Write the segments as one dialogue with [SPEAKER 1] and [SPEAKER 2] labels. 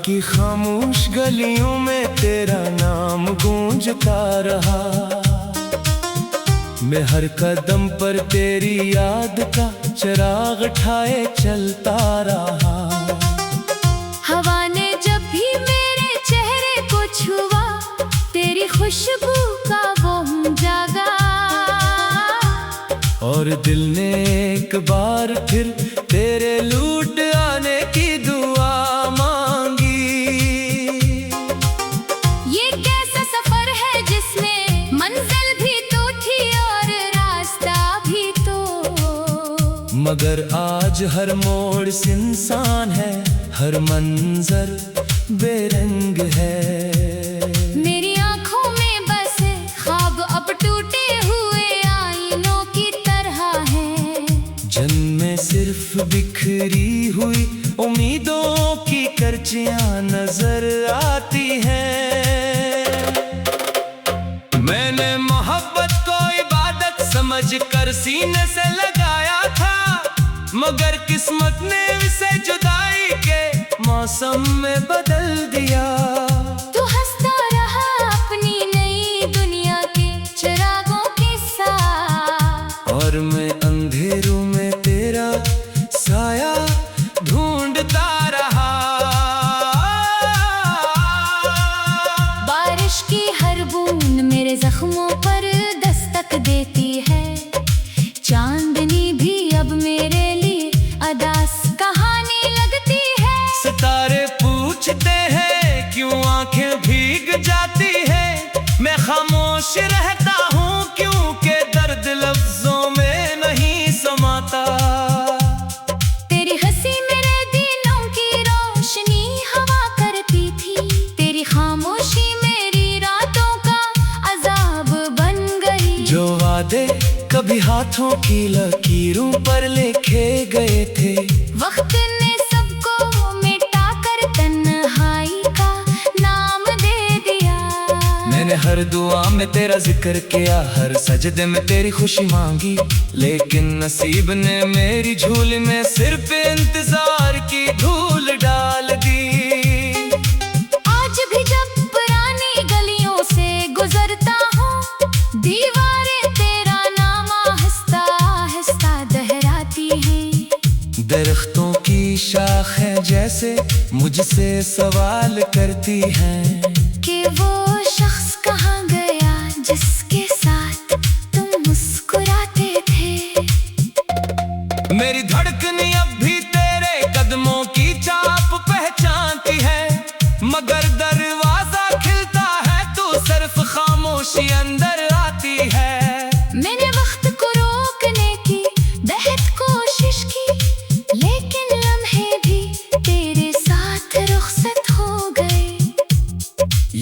[SPEAKER 1] की खामोश गलियों में तेरा नाम गूंजता रहा। मैं हर कदम पर तेरी याद का चिराग ठाए चलता रहा।
[SPEAKER 2] हवा ने जब भी मेरे चेहरे को छुआ, तेरी खुशबू का वो जागा।
[SPEAKER 1] और दिल ने एक बार फिर तेरे लूट आने की दुआ मांगी।
[SPEAKER 2] ये कैसा सफर है जिसमें मंजिल भी तो थी और रास्ता भी तो,
[SPEAKER 1] मगर आज हर मोड़ इंसान है, हर मंजर बेरंग है।
[SPEAKER 2] मेरी आंखों में बसे ख्वाब अब टूटे हुए आईनों की तरह है।
[SPEAKER 1] जन्में सिर्फ बिखरी हुई उम्मीदों की करचियां नजर आती हैं। मैंने मोहब्बत को इबादत समझ कर सीने से लगाया था, मगर किस्मत ने इसे जुदाई के मौसम में बदल दिया।
[SPEAKER 2] तू हंसता रहा अपनी नई दुनिया के चिरागों के साथ,
[SPEAKER 1] और मैं अंधेरों में तेरा साया ढूंढता रहा।
[SPEAKER 2] बारिश की हर बूंद मेरे जख्मों पर दस्तक देती है। चांदनी भी अब मेरे लिए अदास कहानी लगती है।
[SPEAKER 1] सितारे पूछते हैं क्यों आंखें भीग जाती है, मैं खामोश रहता हूँ क्योंकि दर्द लफ्जों में नहीं समाता।
[SPEAKER 2] तेरी हंसी मेरे दिनों की रोशनी हवा करती थी, तेरी खामोशी मेरी रातों का अजाब बन गई।
[SPEAKER 1] जो वादे कभी हाथों की लकीरों पर लिखे गए थे,
[SPEAKER 2] वक्त ने सबको मिटा कर तन्हाई का नाम दे दिया।
[SPEAKER 1] मैंने हर दुआ में तेरा जिक्र किया, हर सजदे में तेरी खुशी मांगी, लेकिन नसीब ने मेरी झोली में सिर्फ इंतजार की धूल डाल दी।
[SPEAKER 2] आज भी जब पुरानी गलियों से गुजरता हूँ, दीवारें तेरा नाम आहिस्ता आहिस्ता दोहराती हैं।
[SPEAKER 1] दरख्तों की शाखें जैसे मुझसे सवाल करती हैं
[SPEAKER 2] कि वो शख्स कहाँ गया जिसके साथ तुम मुस्कुराते थे।
[SPEAKER 1] मेरी धड़कन अब भी तेरे कदमों की चाप पहचानती है, मगर दरवाजा खिलता है तो सिर्फ खामोशी अंदर आती है।
[SPEAKER 2] मैंने वक्त को रोकने की बेहद कोशिश की, लेकिन लम्हे भी तेरे साथ रुखसत हो गए।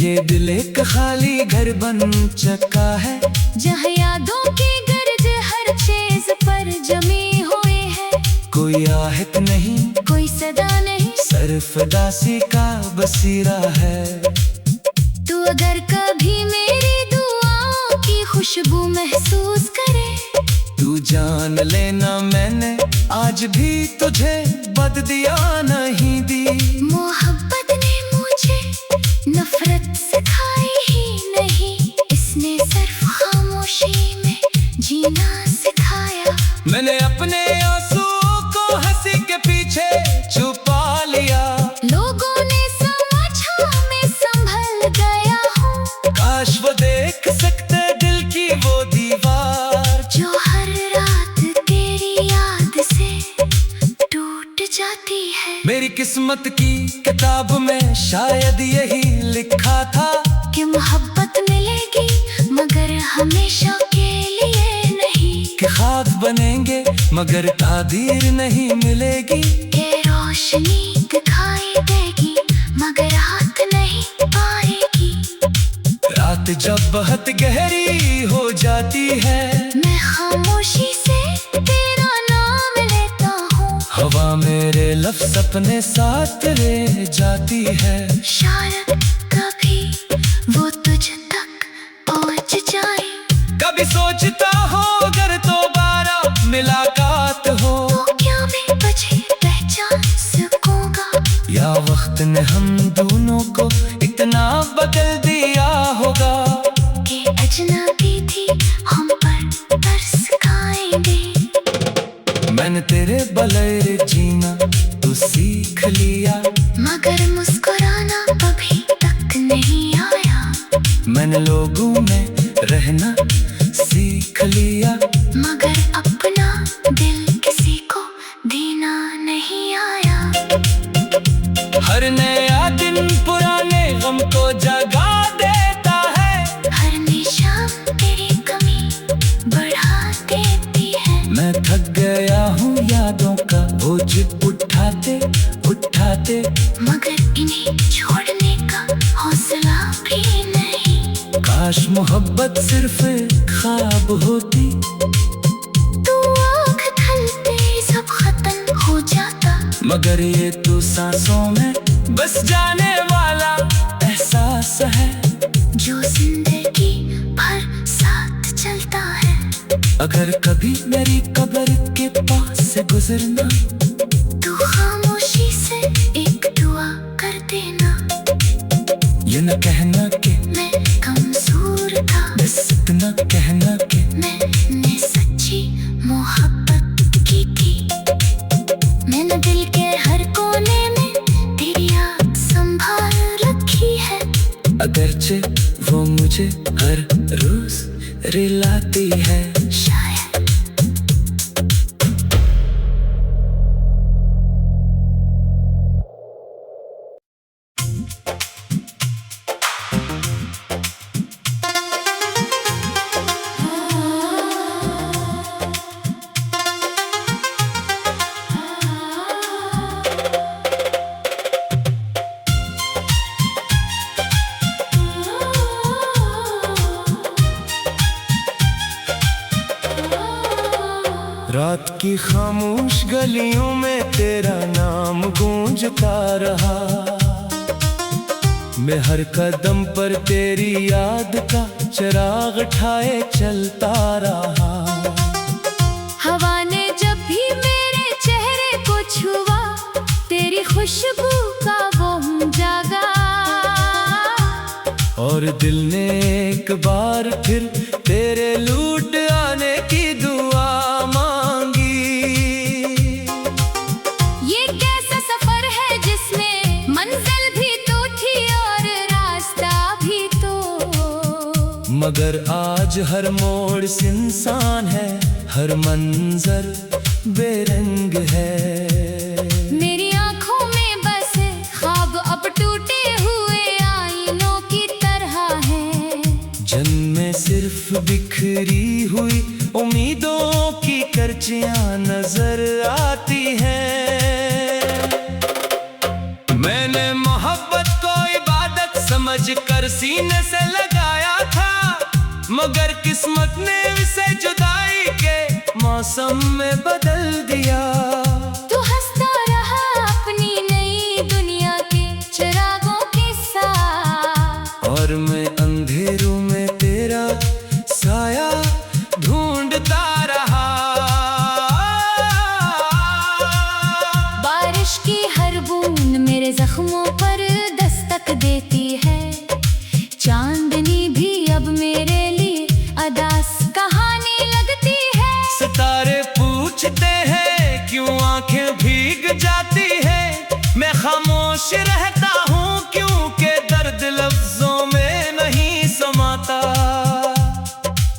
[SPEAKER 1] ये दिल एक खाली घर बन चुका है,
[SPEAKER 2] जहाँ यादों की गर्ज हर चीज पर जमी हुई है।
[SPEAKER 1] कोई आहट नहीं,
[SPEAKER 2] कोई सदा नहीं,
[SPEAKER 1] सिर्फ दासी का बसीरा है।
[SPEAKER 2] तू अगर कभी मेरी दुआओं की खुशबू महसूस करे,
[SPEAKER 1] तू जान लेना मैंने आज भी तुझे बददिया नहीं दी।
[SPEAKER 2] मोहब्बत ने मुझे नफरत सिखाई ही नहीं, इसने सिर्फ खामोशी में जीना सिखाया।
[SPEAKER 1] मैंने अपने आंसुओं को हंसी के पीछे छुपा लिया,
[SPEAKER 2] लोगों ने समझा मैं संभल गया हूँ।
[SPEAKER 1] काश वो देख सकते दिल की वो दीवार,
[SPEAKER 2] जो हर रात तेरी याद से टूट जाती है।
[SPEAKER 1] मेरी किस्मत की किताब में शायद यही लिखा था
[SPEAKER 2] कि मोहब्बत मिलेगी मगर हमेशा के लिए नहीं,
[SPEAKER 1] कि ख्वाब बनेंगे मगर तादीर नहीं मिलेगी,
[SPEAKER 2] कि रोशनी दिखाई देगी मगर हाथ नहीं पाएगी।
[SPEAKER 1] रात जब बहुत गहरी हो जाती है,
[SPEAKER 2] मैं खामोशी से तेरा नाम लेता हूँ।
[SPEAKER 1] हवा मेरे लफ्ज़ अपने साथ ले जाती है।
[SPEAKER 2] शायद कभी वो तुझ तक पहुँच जाए।
[SPEAKER 1] कभी सोचता हो अगर दोबारा मुलाकात हो,
[SPEAKER 2] तो क्या मैं तुझे पहचान सकूंगा?
[SPEAKER 1] या वक्त ने मैंने हम दोनों को इतना बदल दिया होगा
[SPEAKER 2] कि अजनबी भी हम पर तरस खाएंगे।
[SPEAKER 1] मैंने तेरे बगैर जीना तो सीख लिया,
[SPEAKER 2] मगर मुस्कुराना कभी तक नहीं आया।
[SPEAKER 1] मैंने लोगों में रहना सीख लिया,
[SPEAKER 2] मगर अपना दिल किसी को देना नहीं आया।
[SPEAKER 1] हर नया दिन पुराने गम को जगा देता है,
[SPEAKER 2] हर निशान तेरी कमी बढ़ा देती है।
[SPEAKER 1] मैं थक गया हूँ यादों का बोझ उठाते उठाते,
[SPEAKER 2] मगर इन्हें छोड़ने का हौसला भी नहीं।
[SPEAKER 1] काश मोहब्बत सिर्फ ख्वाब होती,
[SPEAKER 2] तू आँख खलते सब खत्म हो जाता।
[SPEAKER 1] मगर ये तो सांसों में बस जाने वाला एहसास है,
[SPEAKER 2] जो जिंदगी भर साथ चलता है।
[SPEAKER 1] अगर कभी मेरी कब्र के पास से गुजरना,
[SPEAKER 2] तू खामोशी से एक दुआ कर देना।
[SPEAKER 1] ये न कहना कि
[SPEAKER 2] मैं कमजोर था,
[SPEAKER 1] बस इतना कहना कि
[SPEAKER 2] मैंने सच्ची मोहब्बत की थी। मैंने दिल के हर कोने में तेरी याद संभाल रखी है।
[SPEAKER 1] अगरचे वो मुझे हर रोज रिलाती है।
[SPEAKER 2] शायद
[SPEAKER 1] रात की खामोश गलियों में तेरा नाम गूंजता रहा, मैं हर कदम पर तेरी याद का चिराग ठाए चलता रहा।
[SPEAKER 2] हवा ने जब भी मेरे चेहरे को छुआ, तेरी खुशबू का वो जागा।
[SPEAKER 1] और दिल ने एक बार फिर तेरे लूट आने की दुआ मांगी।
[SPEAKER 2] ये कैसा सफर है जिसमें मंजिल भी तो थी और रास्ता भी तो।
[SPEAKER 1] मगर आज हर मोड़ इंसान है, हर मंजर बेरंग है।
[SPEAKER 2] मेरी आंखों में बस ख्वाब अब टूटे हुए आईनों की तरह है।
[SPEAKER 1] जन्म सिर्फ बिखरी हुई उम्मीदों की करचियां नजर आती हैं। मैंने मोहब्बत को इबादत समझ कर सीने से लगाया था, मगर किस्मत ने इसे जुदाई के मौसम में बदल दिया।
[SPEAKER 2] तू हंसता रहा अपनी नई दुनिया के चिरागों के साथ,
[SPEAKER 1] और मैं अंधेरों में तेरा साया ढूंढता रहा।
[SPEAKER 2] बारिश की हर बूंद मेरे जख्मों पर दस्तक देती है। चांदनी भी अब मेरे लिए अदास कहानी लगती है।
[SPEAKER 1] सितारे पूछते हैं क्यों आंखें भीग जाती है, मैं खामोश रहता हूँ क्योंकि दर्द लफ्जों में नहीं समाता।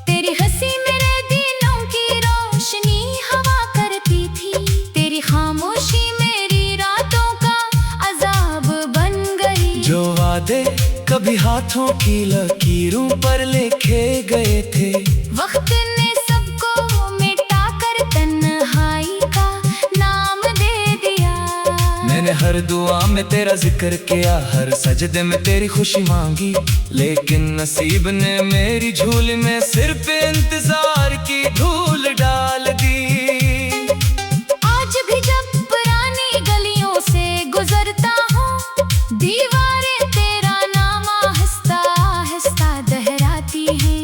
[SPEAKER 2] तेरी हंसी मेरे दिनों की रोशनी हवा करती थी, तेरी खामोशी मेरी रातों का अजाब बन गई।
[SPEAKER 1] जो वादे कभी हाथों की लकीरों पर लिखे गए थे,
[SPEAKER 2] वक्त ने सबको मिटा कर तन्हाई का नाम दे दिया।
[SPEAKER 1] मैंने हर दुआ में तेरा जिक्र किया, हर सजदे में तेरी खुशी मांगी, लेकिन नसीब ने मेरी झूल में सिर्फ इंतजार की धूल डाल दी।
[SPEAKER 2] आज भी जब पुरानी गलियों से गुजरता हूँ, दीवारें तेरा नाम आहिस्ता आहिस्ता दोहराती हैं।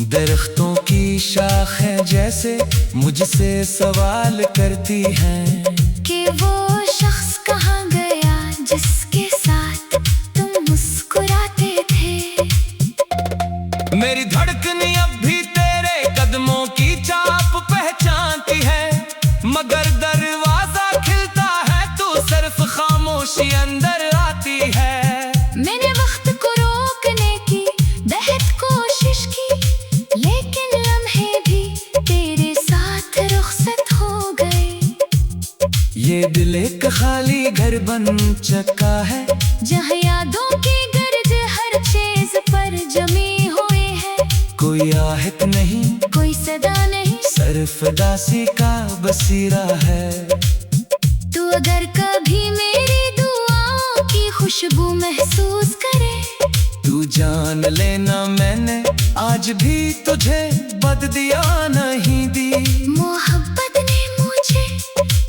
[SPEAKER 1] दरख्तों की शाखें जैसे मुझसे सवाल करती हैं
[SPEAKER 2] कि वो शख्स कहाँ गया जिसके
[SPEAKER 1] धड़कन अब भी तेरे कदमों की चाप पहचानती है, मगर दरवाजा खिलता है तू सिर्फ खामोशी अंदर आती है।
[SPEAKER 2] मैंने वक्त को रोकने की बेहद कोशिश की, लेकिन लम्हे भी तेरे साथ रुखसत हो गए।
[SPEAKER 1] ये दिल एक खाली घर बन चुका है,
[SPEAKER 2] जहाँ यादों की गर्ज हर चीज पर जमी हुई है।
[SPEAKER 1] कोई आहट नहीं,
[SPEAKER 2] कोई सदा नहीं,
[SPEAKER 1] सिर्फ दासी का बसीरा है।
[SPEAKER 2] तू अगर कभी मेरी दुआओं की खुशबू महसूस करे,
[SPEAKER 1] तू जान लेना मैंने आज भी तुझे बददिया नहीं दी।
[SPEAKER 2] मोहब्बत ने मुझे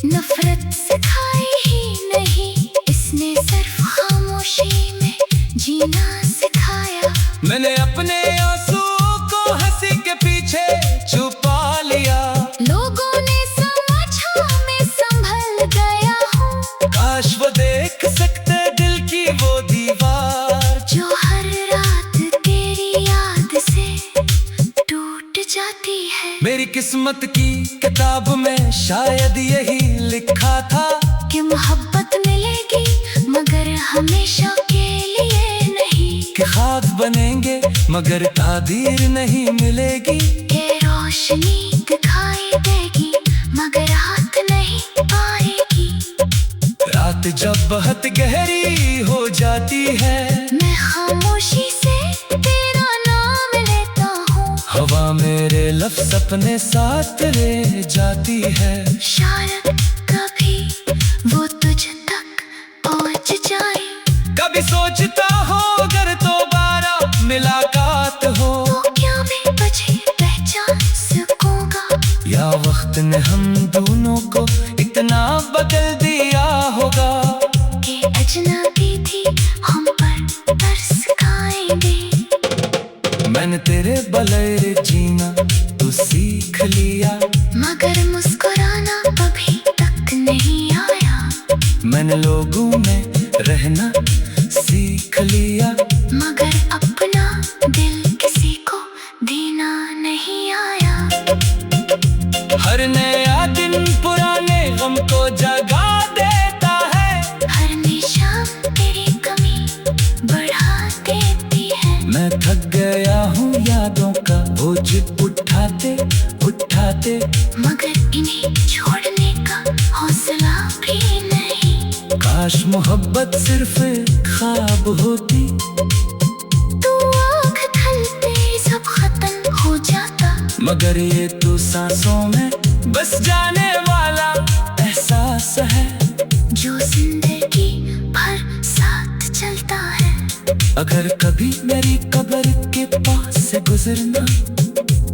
[SPEAKER 2] नफरत सिखाई ही नहीं, इसने सिर्फ खामोशी में जीना सिखाया।
[SPEAKER 1] मैंने अपने आंसुओं को हंसी के पीछे छुपा लिया,
[SPEAKER 2] लोगों ने समझा मैं संभल गया हूँ।
[SPEAKER 1] काश वो देख सकते दिल की वो दीवार,
[SPEAKER 2] जो हर रात तेरी याद से टूट जाती है।
[SPEAKER 1] मेरी किस्मत की किताब में शायद यही लिखा था
[SPEAKER 2] कि मोहब्बत मिलेगी मगर हमेशा के लिए नहीं,
[SPEAKER 1] कि ख्वाब बनेंगे मगर तादीर नहीं मिलेगी,
[SPEAKER 2] कि रोशनी दिखाई देगी मगर हाथ नहीं आएगी।
[SPEAKER 1] रात जब बहुत गहरी हो जाती है,
[SPEAKER 2] मैं खामोशी से तेरा नाम लेता हूँ।
[SPEAKER 1] हवा मेरे लफ्ज़ अपने साथ ले जाती है।
[SPEAKER 2] शायद कभी वो तुझ तक पहुँच जाए।
[SPEAKER 1] कभी सोचता हो अगर दोबारा मुलाकात हो,
[SPEAKER 2] तो क्या मैं तुझे पहचान सकूंगा?
[SPEAKER 1] या वक्त ने हम दोनों को इतना बदल दिया होगा
[SPEAKER 2] कि अजनबी थी हम पर तरस खाएंगे।
[SPEAKER 1] मैंने तेरे बगैर जीना तो सीख लिया,
[SPEAKER 2] मगर मुस्कुराना कभी तक नहीं आया।
[SPEAKER 1] मैंने लोगों में रहना सीख लिया,
[SPEAKER 2] मगर अपना दिल किसी को देना नहीं आया।
[SPEAKER 1] हर नया दिन पुराने गम को जगा देता है,
[SPEAKER 2] हर निशान तेरी कमी बढ़ा देती है।
[SPEAKER 1] मैं थक गया हूँ यादों का बोझ उठाते उठाते,
[SPEAKER 2] मगर इन्हें छोड़ने का हौसला भी नहीं।
[SPEAKER 1] काश मोहब्बत सिर्फ ख्वाब होती,
[SPEAKER 2] तू आँख खलते सब खत्म हो जाता।
[SPEAKER 1] मगर ये तो सांसों में बस जाने वाला एहसास है,
[SPEAKER 2] जो जिंदगी भर साथ चलता है।
[SPEAKER 1] अगर कभी मेरी कब्र के पास से गुजरना,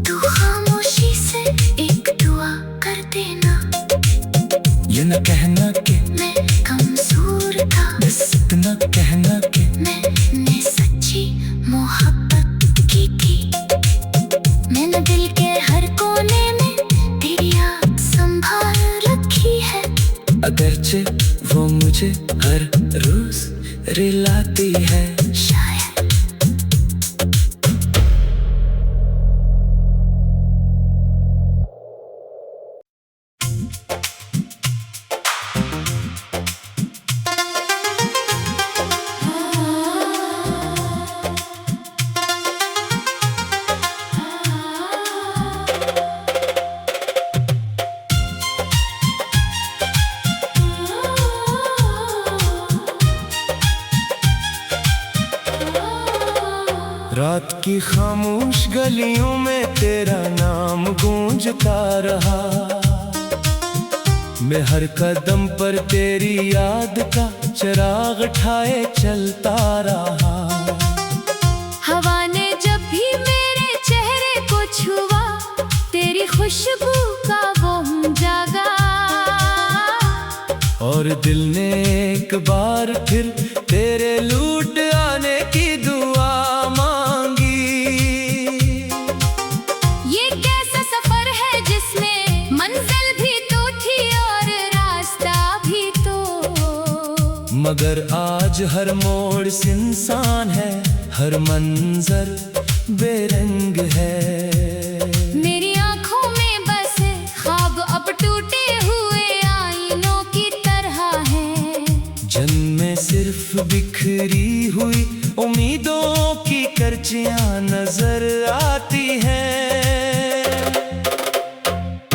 [SPEAKER 2] तू खामोशी से एक दुआ कर देना।
[SPEAKER 1] ये न कहना कि
[SPEAKER 2] मैं कमजोर था,
[SPEAKER 1] बस इतना कहना कि
[SPEAKER 2] मैंने सच्ची मोहब्बत की थी। मैंने दिल के हर कोने में तेरी याद संभाल रखी है।
[SPEAKER 1] अगरचे वो मुझे हर रोज रिलाती है।
[SPEAKER 2] शायद
[SPEAKER 1] रात की खामोश गलियों में तेरा नाम गूंजता रहा, मैं हर कदम पर तेरी याद का चिराग ठाए चलता रहा।
[SPEAKER 2] हवा ने जब भी मेरे चेहरे को छुआ, तेरी खुशबू का वो जागा।
[SPEAKER 1] और दिल ने एक बार फिर तेरे लूट आने की दुआ मांगी।
[SPEAKER 2] ये कैसा सफर है जिसमें मंजिल भी तो थी और रास्ता भी तो,
[SPEAKER 1] मगर आज हर मोड़ से इंसान है, हर मंजर बेरंग है।
[SPEAKER 2] मेरी आंखों में बसे ख्वाब अब टूटे हुए आईनों की तरह है।
[SPEAKER 1] जन्में सिर्फ बिखरी हुई उम्मीदों की करचियां नजर आती हैं।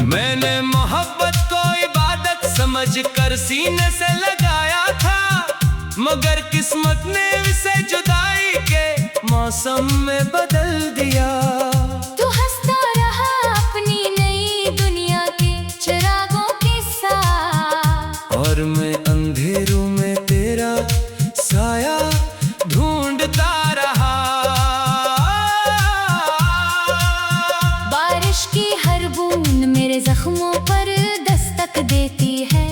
[SPEAKER 1] मैंने मोहब्बत को इबादत समझ कर सीने से लगाया था, मगर किस्मत ने इसे जुदाई के मौसम में बदल दिया।
[SPEAKER 2] तू हंसता रहा अपनी नई दुनिया के चिरागों के साथ,
[SPEAKER 1] और मैं अंधेरों में तेरा साया ढूंढता रहा।
[SPEAKER 2] बारिश की हर बूंद मेरे जख्मों पर दस्तक देती है।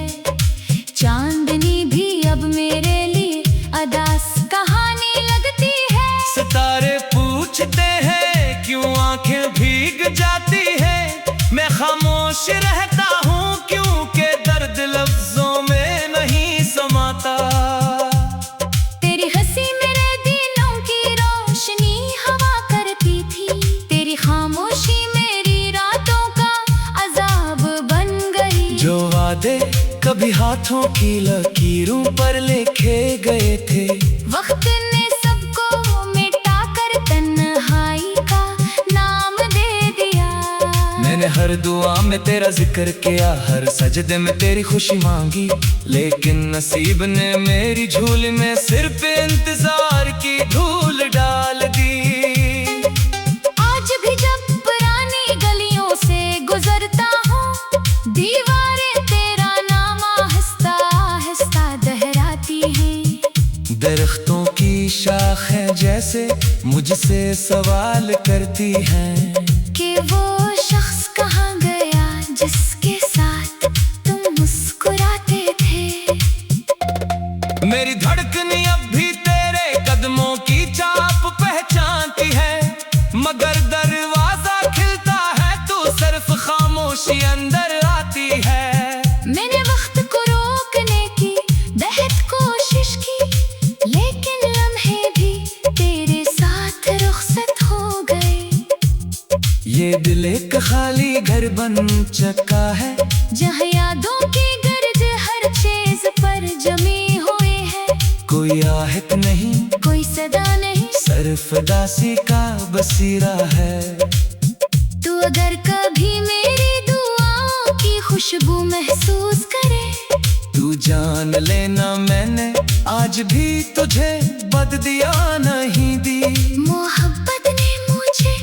[SPEAKER 2] चांदनी भी अब मेरे लिए अदास कहानी लगती है।
[SPEAKER 1] सितारे पूछते हैं क्यों आंखें भीग जाती है, मैं खामोश रहता हूँ क्योंकि दर्द लफ्जों में नहीं समाता।
[SPEAKER 2] तेरी हंसी मेरे दिनों की रोशनी हवा करती थी, तेरी खामोशी मेरी रातों का अजाब बन गई।
[SPEAKER 1] जो वादे कभी हाथों की लकीरों पर लिखे गए थे,
[SPEAKER 2] वक्त ने सबको मिटा कर तन्हाई का नाम दे दिया।
[SPEAKER 1] मैंने हर दुआ में तेरा जिक्र किया, हर सजदे में तेरी खुशी मांगी, लेकिन नसीब ने मेरी झूली में सिर्फ इंतजार की धूल डाल दी।
[SPEAKER 2] आज भी जब पुरानी गलियों से गुजरता हूँ, दीवारें तेरा नाम आहिस्ता आहिस्ता दोहराती हैं।
[SPEAKER 1] दरख्तों की शाखें जैसे मुझसे सवाल करती हैं
[SPEAKER 2] कि वो शख्स कहाँ गया जिसके साथ तुम मुस्कुराते थे।
[SPEAKER 1] मेरी धड़कन अब भी तेरे कदमों की चाप पहचानती है, मगर दरवाजा खिलता है तो सिर्फ खामोशी अंदर आती है।
[SPEAKER 2] मैंने वक्त को रोकने की बेहद कोशिश की, लेकिन लम्हे भी तेरे साथ रुखसत हो गए।
[SPEAKER 1] ये दिल एक खाली घर बन चुका है,
[SPEAKER 2] जहाँ यादों की गर्ज हर चीज पर जमी हुई है।
[SPEAKER 1] कोई आहट नहीं,
[SPEAKER 2] कोई सदा नहीं,
[SPEAKER 1] सिर्फ दासी का बसीरा है।
[SPEAKER 2] तू अगर कभी मेरी दुआओं की खुशबू महसूस करे,
[SPEAKER 1] तू जान लेना मैंने आज भी तुझे बददिया नहीं दी।
[SPEAKER 2] मोहब्बत ने मुझे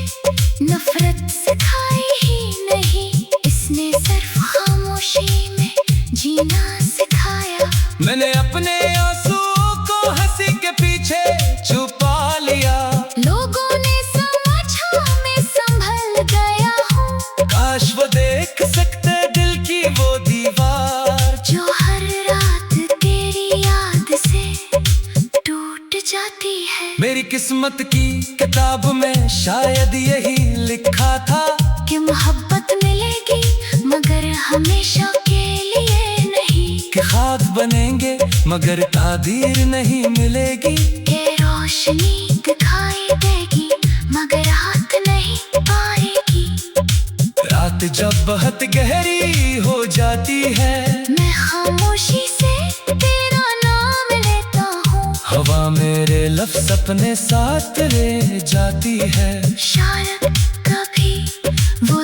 [SPEAKER 2] नफरत सिखाई ही नहीं, इसने सिर्फ खामोशी में जीना सिखाया।
[SPEAKER 1] मैंने अपने आंसुओं को हंसी के पीछे छुपा लिया,
[SPEAKER 2] लोगों ने समझा मैं संभल गया हूँ।
[SPEAKER 1] काश वो देख सकते दिल की वो दीवार,
[SPEAKER 2] जो हर रात तेरी याद से टूट जाती है।
[SPEAKER 1] मेरी किस्मत की किताब में शायद यही लिखा था
[SPEAKER 2] कि मोहब्बत मिलेगी मगर हमेशा के लिए नहीं,
[SPEAKER 1] कि ख्वाब बनेंगे मगर तादीर नहीं मिलेगी,
[SPEAKER 2] कि रोशनी दिखाई देगी मगर हाथ नहीं आएगी।
[SPEAKER 1] रात जब बहुत गहरी हो जाती है,
[SPEAKER 2] मैं खामोशी से तेरा नाम लेता हूँ।
[SPEAKER 1] हवा मेरे लफ्ज़ अपने साथ ले जाती है।
[SPEAKER 2] शायद कभी वो